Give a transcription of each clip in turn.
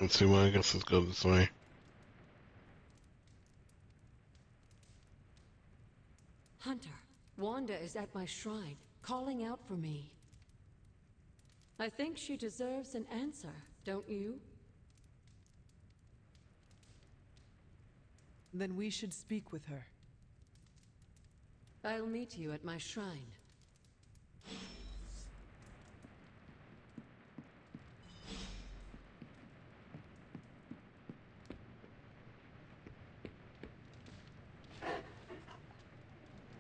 Let's see, well, I guess let's go this way. Hunter, Wanda is at my shrine, calling out for me. I think she deserves an answer, don't you? Then we should speak with her. I'll meet you at my shrine.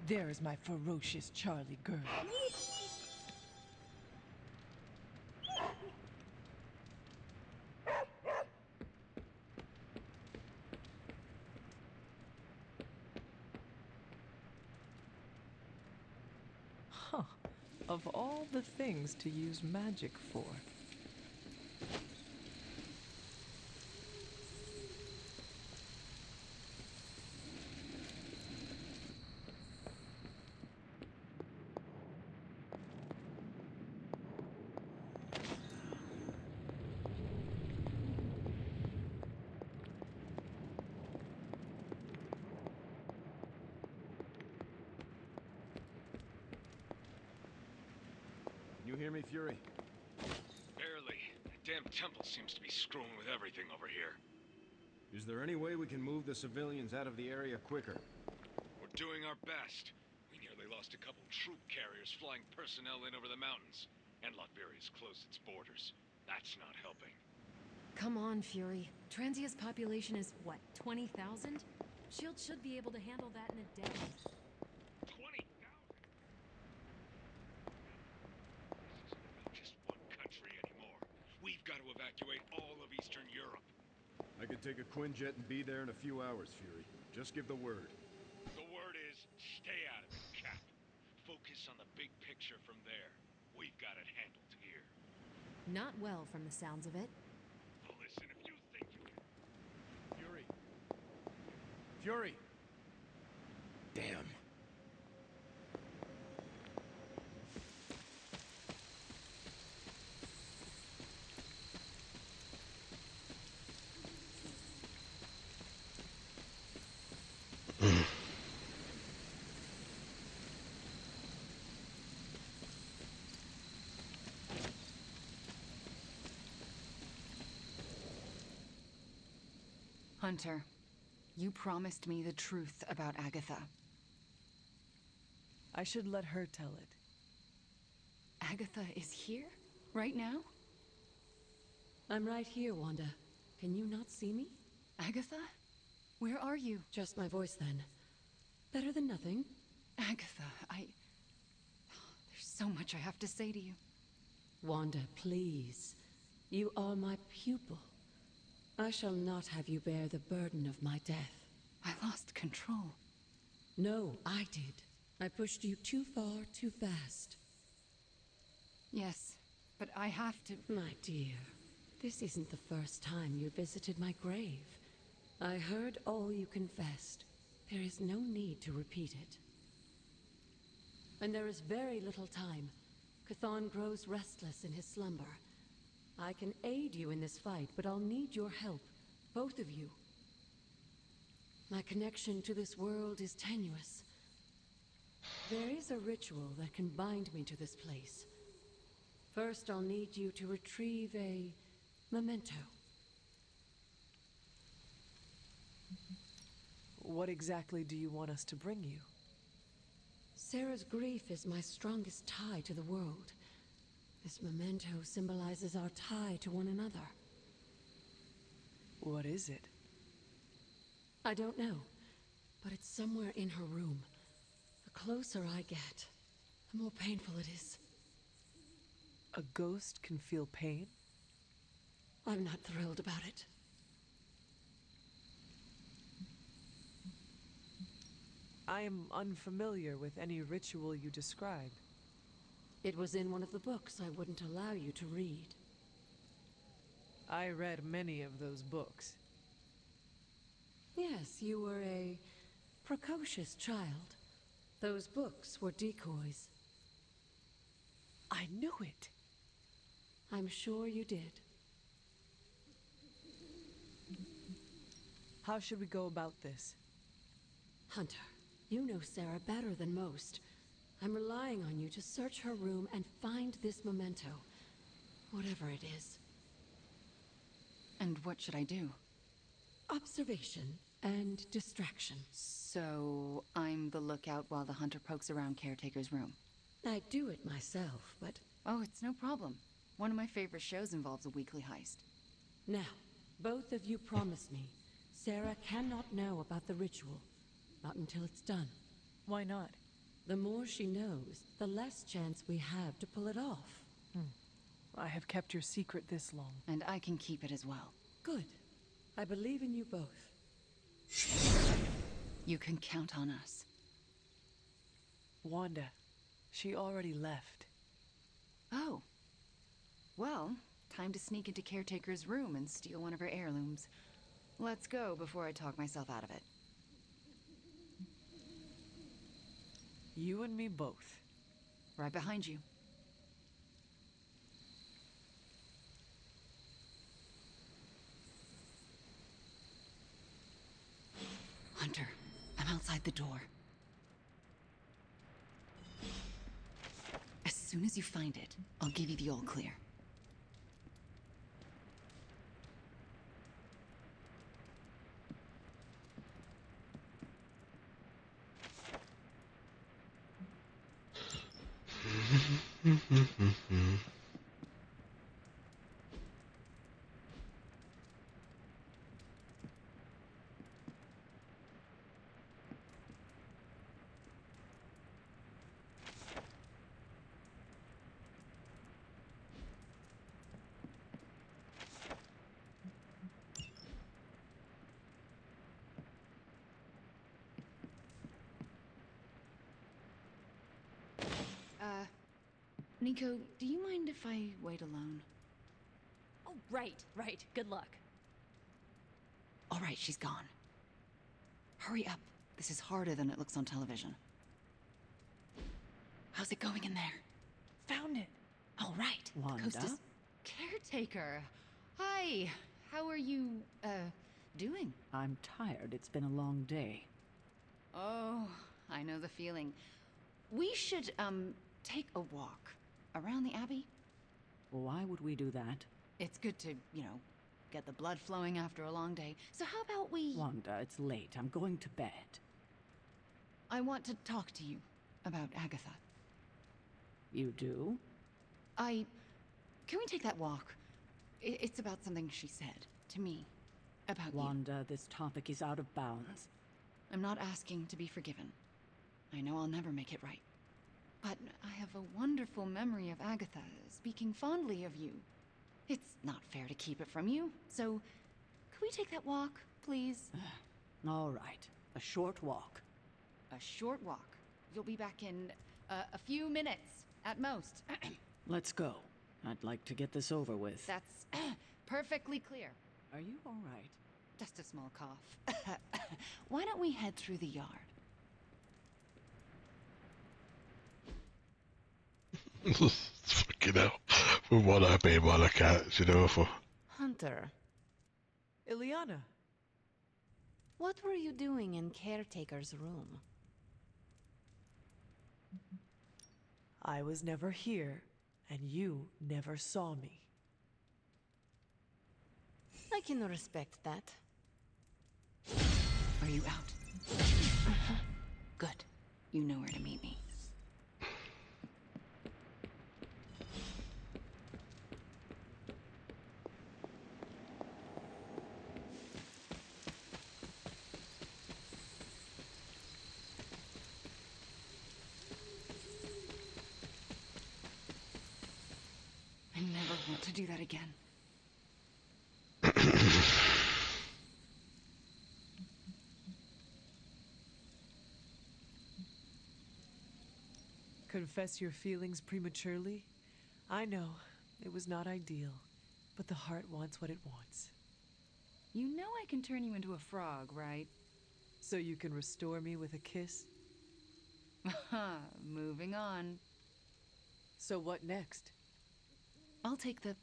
There is my ferocious Charlie girl. Huh. Of all the things to use magic for. You hear me, Fury? Barely. The damn temple seems to be screwing with everything over here. Is there any way we can move the civilians out of the area quicker? We're doing our best. We nearly lost a couple troop carriers flying personnel in over the mountains. And Latveria's closed its borders. That's not helping. Come on, Fury. Transia's population is, what, 20,000? SHIELD should be able to handle that in a day. 20,000? This isn't about just one country anymore. We've got to evacuate all of Eastern Europe. I could take a Quinjet and be there in a few hours, Fury. Just give the word. The word is, stay out of it, Cap. Focus on the big picture from there. We've got it handled here. Not well from the sounds of it. Well, listen, if you think you can... Fury! Fury! Damn. Hunter, you promised me the truth about Agatha. I should let her tell it. Agatha is here? Right now? I'm right here, Wanda. Can you not see me? Agatha? Where are you? Just my voice, then. Better than nothing. Agatha, there's so much I have to say to you. Wanda, please. You are my pupil. I shall not have you bear the burden of my death. I lost control. No, I did. I pushed you too far, too fast. Yes, but I have to... My dear, this isn't the first time you visited my grave. I heard all you confessed. There is no need to repeat it. And there is very little time. Chthon grows restless in his slumber. I can aid you in this fight, but I'll need your help. Both of you. My connection to this world is tenuous. There is a ritual that can bind me to this place. First, I'll need you to retrieve a memento. What exactly do you want us to bring you? Sarah's grief is my strongest tie to the world. This memento symbolizes our tie to one another. What is it? I don't know, but it's somewhere in her room. The closer I get, the more painful it is. A ghost can feel pain? I'm not thrilled about it. I am unfamiliar with any ritual you describe. It was in one of the books I wouldn't allow you to read. I read many of those books. Yes, you were a precocious child. Those books were decoys. I knew it! I'm sure you did. How should we go about this? Hunter, you know Sarah better than most. I'm relying on you to search her room and find this memento. Whatever it is. And what should I do? Observation and distraction. So, I'm the lookout while the hunter pokes around Caretaker's room. I do it myself, but... Oh, it's no problem. One of my favorite shows involves a weekly heist. Now, both of you promise me, Sarah cannot know about the ritual. Not until it's done. Why not? The more she knows, the less chance we have to pull it off. I have kept your secret this long. And I can keep it as well. Good. I believe in you both. You can count on us. Wanda, she already left. Oh. Well, time to sneak into Caretaker's room and steal one of her heirlooms. Let's go before I talk myself out of it. You and me both. Right behind you. Hunter, I'm outside the door. As soon as you find it, I'll give you the all clear. Nico, do you mind if I wait alone? Oh, right. Good luck. All right, she's gone. Hurry up. This is harder than it looks on television. How's it going in there? Found it. All right. Wanda? The coast is... Caretaker. Hi. How are you, doing? I'm tired. It's been a long day. Oh, I know the feeling. We should, take a walk. Around the Abbey? Why would we do that? It's good to, get the blood flowing after a long day. So how about we... Wanda, it's late. I'm going to bed. I want to talk to you about Agatha. You do? Can we take that walk? It's about something she said to me. About you. Wanda, this topic is out of bounds. I'm not asking to be forgiven. I know I'll never make it right. But I have a wonderful memory of Agatha, speaking fondly of you. It's not fair to keep it from you, so could we take that walk, please? All right. A short walk. A short walk. You'll be back in a few minutes, at most. Let's go. I'd like to get this over with. That's perfectly clear. Are you all right? Just a small cough. Why don't we head through the yard? Fucking hell. For what I pay by the cats, for. Hunter, Ileana. what were you doing in Caretaker's room? I was never here, and you never saw me. I can respect that. Are you out? Good. You know where to meet me. I never want to do that again. Confess your feelings prematurely? I know, it was not ideal, but the heart wants what it wants. You know I can turn you into a frog, right? So you can restore me with a kiss? Moving on. So what next? I'll take the...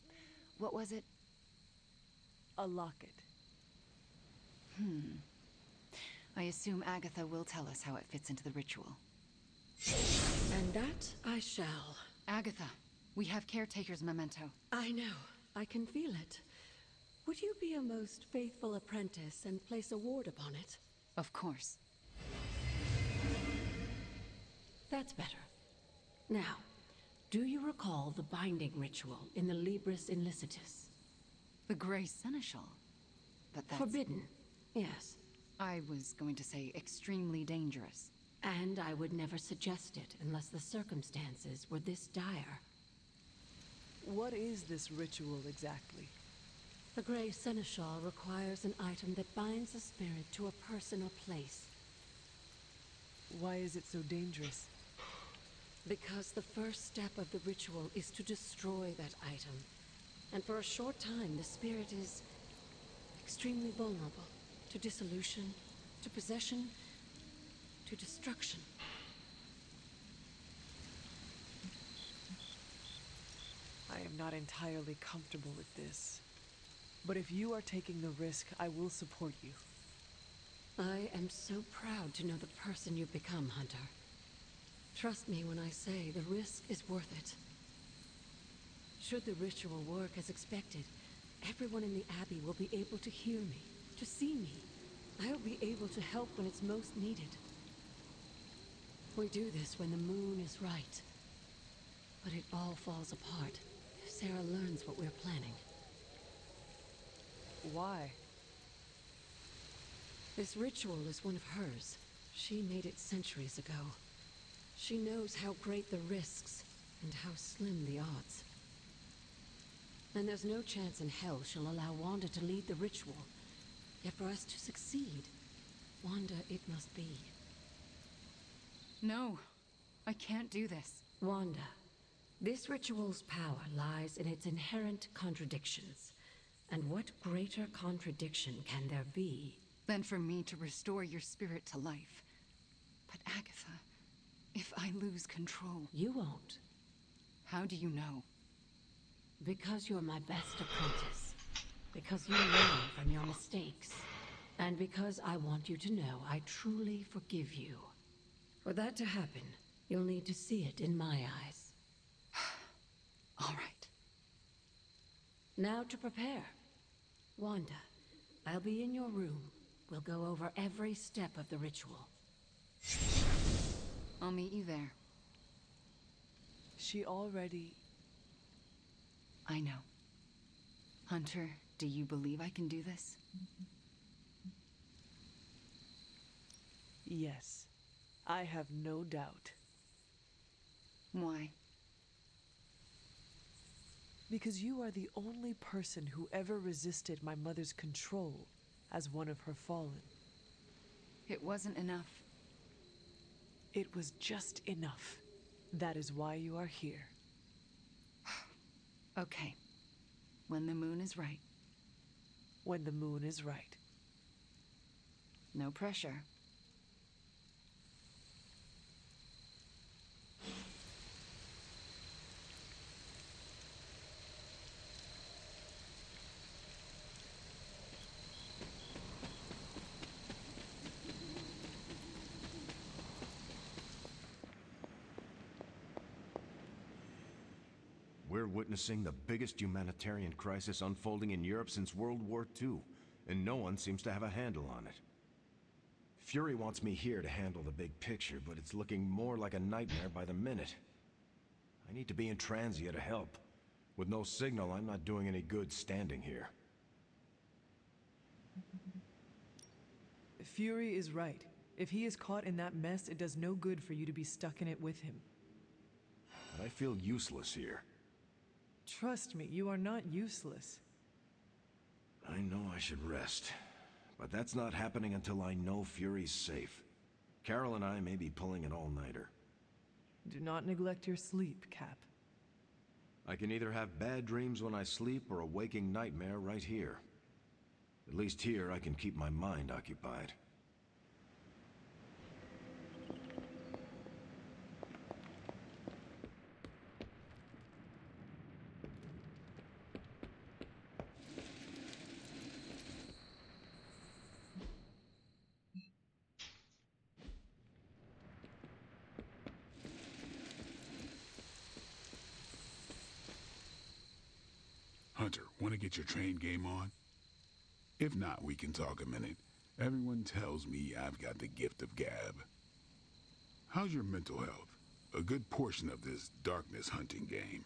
what was it? A locket. I assume Agatha will tell us how it fits into the ritual. And that I shall. Agatha, we have Caretaker's memento. I know. I can feel it. Would you be a most faithful apprentice and place a ward upon it? Of course. That's better. Now, do you recall the binding ritual in the Libris Inlicitus? The Grey Seneschal? But that's... Forbidden, yes. I was going to say extremely dangerous. And I would never suggest it unless the circumstances were this dire. What is this ritual exactly? The Grey Seneschal requires an item that binds a spirit to a person or place. Why is it so dangerous? Because the first step of the ritual is to destroy that item. And for a short time, the spirit is extremely vulnerable to dissolution, to possession, to destruction. I am not entirely comfortable with this. But if you are taking the risk, I will support you. I am so proud to know the person you've become, Hunter. Trust me when I say the risk is worth it. Should the ritual work as expected, everyone in the Abbey will be able to hear me, to see me. I'll be able to help when it's most needed. We do this when the moon is right. But it all falls apart if Sarah learns what we're planning. Why? This ritual is one of hers. She made it centuries ago. She knows how great the risks and how slim the odds. And there's no chance in hell she'll allow Wanda to lead the ritual. Yet for us to succeed, Wanda it must be. No, I can't do this. Wanda, this ritual's power lies in its inherent contradictions. And what greater contradiction can there be than for me to restore your spirit to life? But Agatha, if I lose control... You won't. How do you know? Because you're my best apprentice. Because you learn from your mistakes. And because I want you to know I truly forgive you. For that to happen, you'll need to see it in my eyes. All right. Now to prepare. Wanda, I'll be in your room. We'll go over every step of the ritual. I'll meet you there. She already... I know. Hunter, do you believe I can do this? Yes. I have no doubt. Why? Because you are the only person who ever resisted my mother's control as one of her fallen. It wasn't enough. It was just enough. That is why you are here. Okay. When the moon is right. When the moon is right. No pressure. We're witnessing the biggest humanitarian crisis unfolding in Europe since World War II, and no one seems to have a handle on it. Fury wants me here to handle the big picture, but it's looking more like a nightmare by the minute. I need to be in Transia to help. With no signal, I'm not doing any good standing here. Fury is right. If he is caught in that mess, it does no good for you to be stuck in it with him. But I feel useless here. Trust me, you are not useless. I know I should rest, but that's not happening until I know Fury's safe. Carol and I may be pulling an all-nighter. Do not neglect your sleep, Cap. I can either have bad dreams when I sleep or a waking nightmare right here. At least here I can keep my mind occupied. Hunter, want to get your train game on? If not, we can talk a minute. Everyone tells me I've got the gift of gab. How's your mental health? A good portion of this darkness hunting game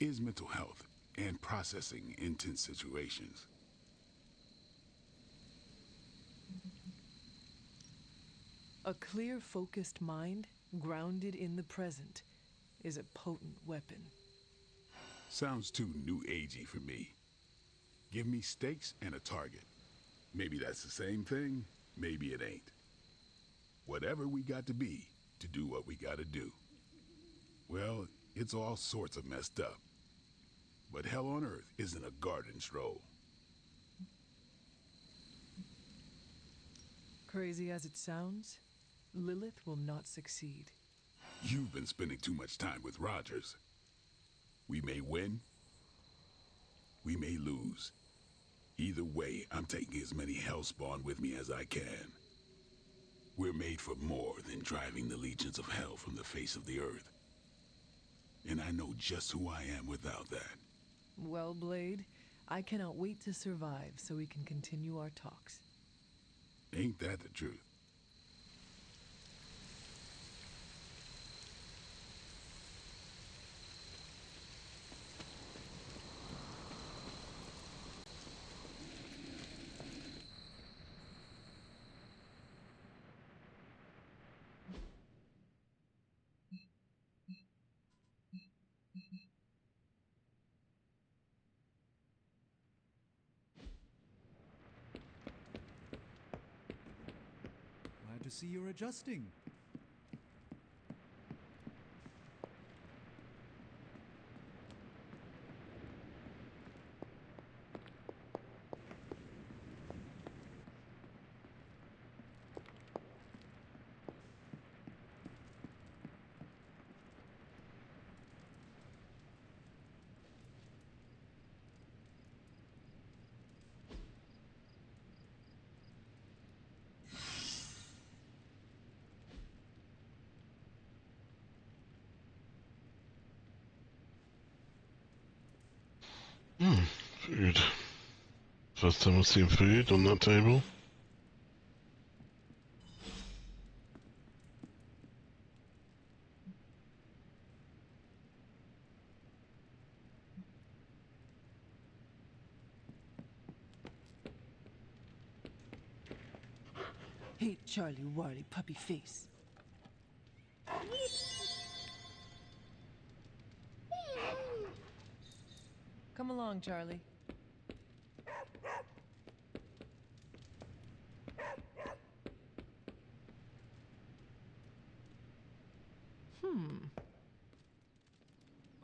is mental health and processing intense situations. A clear, focused mind, grounded in the present, is a potent weapon. Sounds too new agey for me. Give me stakes and a target. Maybe that's the same thing, maybe it ain't. Whatever we got to be to do what we gotta do. Well, it's all sorts of messed up. But hell on earth isn't a garden stroll. Crazy as it sounds, Lilith will not succeed. You've been spending too much time with Rogers. We may win, we may lose. Either way, I'm taking as many hellspawn with me as I can. We're made for more than driving the legions of hell from the face of the earth. And I know just who I am without that. Well, Blade, I cannot wait to survive so we can continue our talks. Ain't that the truth? Glad to see you're adjusting. Food. First time I've seen food on that table. Hey, Charlie Warly puppy face. Come along, Charlie.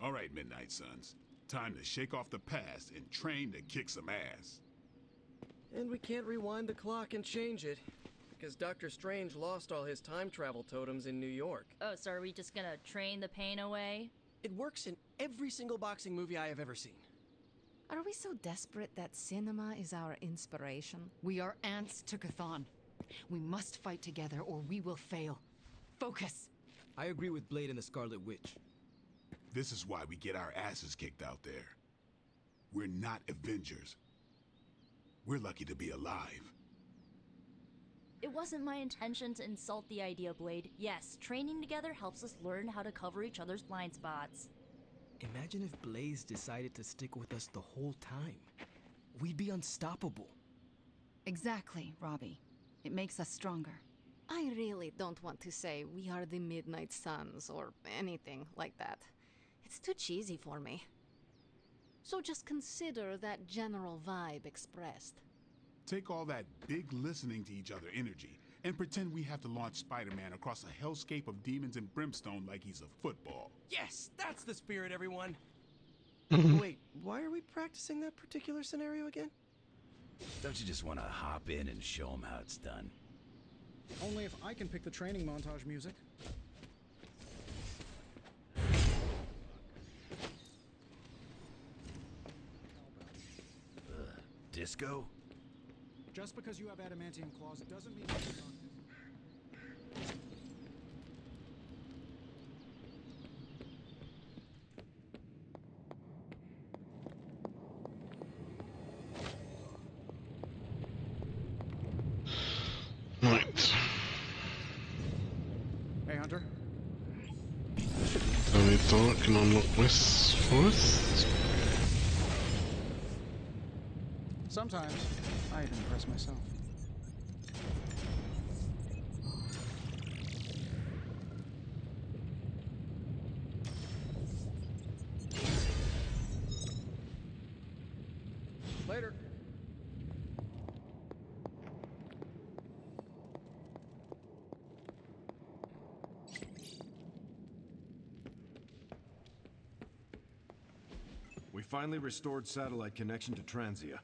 All right, Midnight Suns. Time to shake off the past and train to kick some ass. And we can't rewind the clock and change it, because Dr. Strange lost all his time travel totems in New York. Oh, so are we just gonna train the pain away? It works in every single boxing movie I have ever seen. Are we so desperate that cinema is our inspiration? We are ants to Chthon. We must fight together or we will fail. Focus! I agree with Blade and the Scarlet Witch. This is why we get our asses kicked out there. We're not Avengers. We're lucky to be alive. It wasn't my intention to insult the idea, Blade. Yes, training together helps us learn how to cover each other's blind spots. Imagine if Blaze decided to stick with us the whole time. We'd be unstoppable. Exactly, Robbie. It makes us stronger. I really don't want to say we are the Midnight Suns or anything like that. It's too cheesy for me. So just consider that general vibe expressed. Take all that big listening to each other energy and pretend we have to launch Spider-Man across a hellscape of demons and brimstone like he's a football. Yes, that's the spirit, everyone. Wait, why are we practicing that particular scenario again? Don't you just want to hop in and show them how it's done? Only if I can pick the training montage music. Disco? Just because you have adamantium claws, it doesn't mean you can talk. door can unlock this for us. Sometimes I'd impress myself. Later. We finally restored satellite connection to Transia.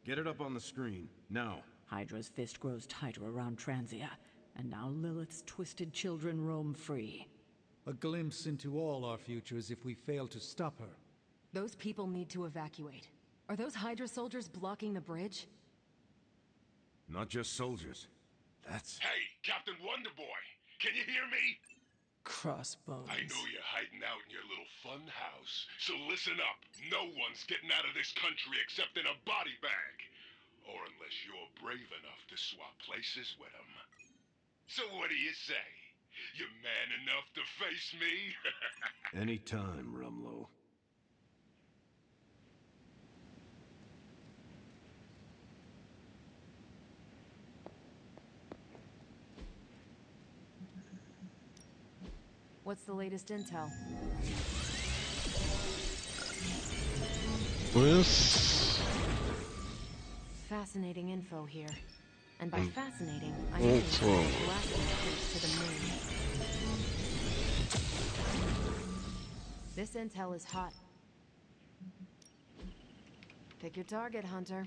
Get it up on the screen, now. Hydra's fist grows tighter around Transia, and now Lilith's twisted children roam free. A glimpse into all our futures if we fail to stop her. Those people need to evacuate. Are those Hydra soldiers blocking the bridge? Not just soldiers. That's... Hey, Captain Wonderboy! Can you hear me? Crossbones. I know you're hiding out in your little fun house, so listen up. No one's getting out of this country except in a body bag. Or unless you're brave enough to swap places with them. So what do you say? You man enough to face me? Anytime, Rumlow. What's the latest intel? This. Fascinating info here. And by fascinating, I mean blasting to the moon. This intel is hot. Pick your target, Hunter.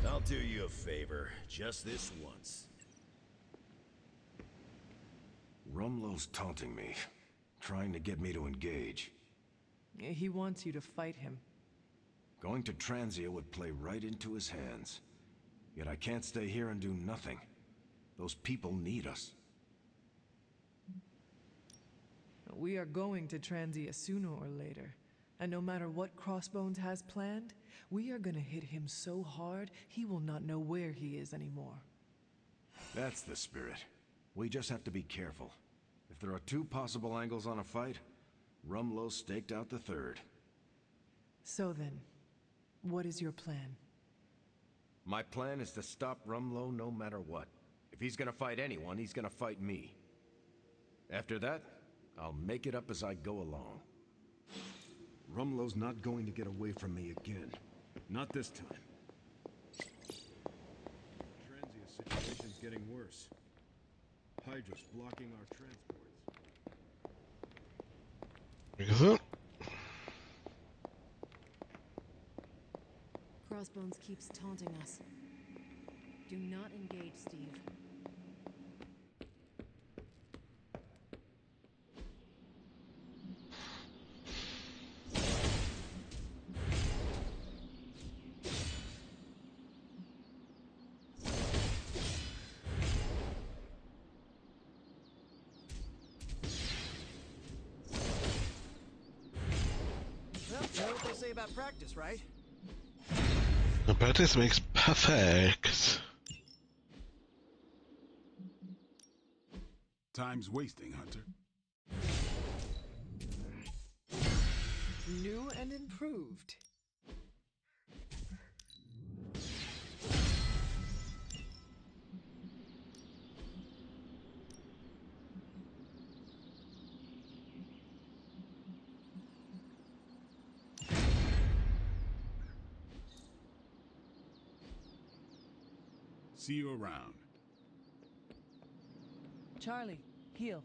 I'll do you a favor, just this once. Rumlow's taunting me, trying to get me to engage. He wants you to fight him. Going to Transia would play right into his hands. Yet I can't stay here and do nothing. Those people need us. We are going to Transia sooner or later. And no matter what Crossbones has planned, we are gonna hit him so hard, he will not know where he is anymore. That's the spirit. We just have to be careful. If there are two possible angles on a fight, Rumlow staked out the third. So then, what is your plan? My plan is to stop Rumlow no matter what. If he's gonna fight anyone, he's gonna fight me. After that, I'll make it up as I go along. Rumlow's not going to get away from me again. Not this time. Transia's situation's getting worse. Hydra's blocking our transports. Is it? Crossbones keeps taunting us. Do not engage, Steve. Well, you know what they say about practice, right? The practice makes perfect. Time's wasting, Hunter. New and improved. See you around. Charlie, heal.